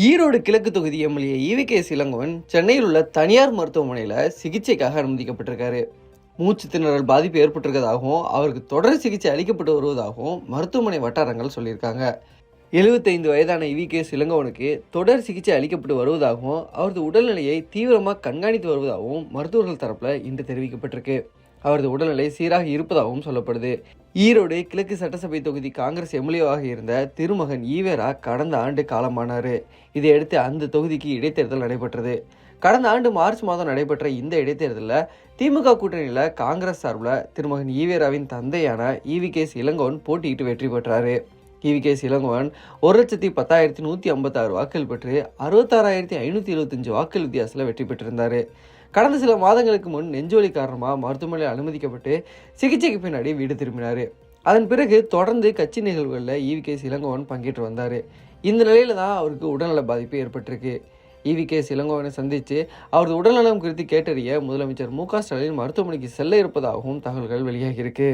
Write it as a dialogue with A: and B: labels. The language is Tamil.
A: ஈரோடு கிழக்கு தொகுதி எம்எல்ஏ ஈவி.கே.எஸ். இளங்கோவன் சென்னையில் உள்ள தனியார் மருத்துவமனையில் சிகிச்சைக்காக அனுமதிக்கப்பட்டிருக்காரு. மூச்சு திணறல் பாதிப்பு ஏற்பட்டிருக்கதாகவும் அவருக்கு தொடர் சிகிச்சை அளிக்கப்பட்டு வருவதாகவும் மருத்துவமனை வட்டாரங்கள் சொல்லியிருக்காங்க. 75 வயதான ஈவி.கே.எஸ். இளங்கோவனுக்கு தொடர் சிகிச்சை அளிக்கப்பட்டு வருவதாகவும் அவரது உடல்நிலையை தீவிரமாக கண்காணித்து வருவதாகவும் மருத்துவர்கள் தரப்பில் இன்று தெரிவிக்கப்பட்டிருக்கு. அவரது உடல்நிலை சீராக இருப்பதாகவும் சொல்லப்படுது. ஈரோடு கிழக்கு சட்டசபை தொகுதி காங்கிரஸ் எம்எல்ஏவாக இருந்த திருமகன் ஈவேரா கடந்த ஆண்டு காலமானார். இதையடுத்து அந்த தொகுதிக்கு இடைத்தேர்தல் நடைபெற்றது. கடந்த ஆண்டு மார்ச் மாதம் நடைபெற்ற இந்த இடைத்தேர்தலில் திமுக கூட்டணியில் காங்கிரஸ் சார்பில் திருமகன் ஈவேராவின் தந்தையான ஈவி.கே.எஸ். இளங்கோவன் போட்டியிட்டு வெற்றி பெற்றார். ஈவி.கே.எஸ். இளங்கோவன் 1,10,156 வாக்குகள் பெற்று 66,525 வாக்குகள் வித்தியாசத்தில் வெற்றி பெற்றிருந்தார். கடந்த சில மாதங்களுக்கு முன் நெஞ்சோலி காரணமாக மருத்துவமனையில் அனுமதிக்கப்பட்டு சிகிச்சைக்கு பின்னாடி வீடு திரும்பினார். அதன் பிறகு தொடர்ந்து கட்சி நிகழ்வுகளில் ஈவி.கே.எஸ். இளங்கோவன் பங்கேற்று வந்தார். இந்த நிலையில தான் அவருக்கு உடல்நல பாதிப்பு ஏற்பட்டிருக்கு. ஈவி.கே.எஸ். இளங்கோவனை சந்தித்து அவரது உடல்நலம் குறித்து கேட்டறிய முதலமைச்சர் மு.க. ஸ்டாலின் மருத்துவமனைக்கு செல்ல இருப்பதாகவும் தகவல்கள் வெளியாகியிருக்கு.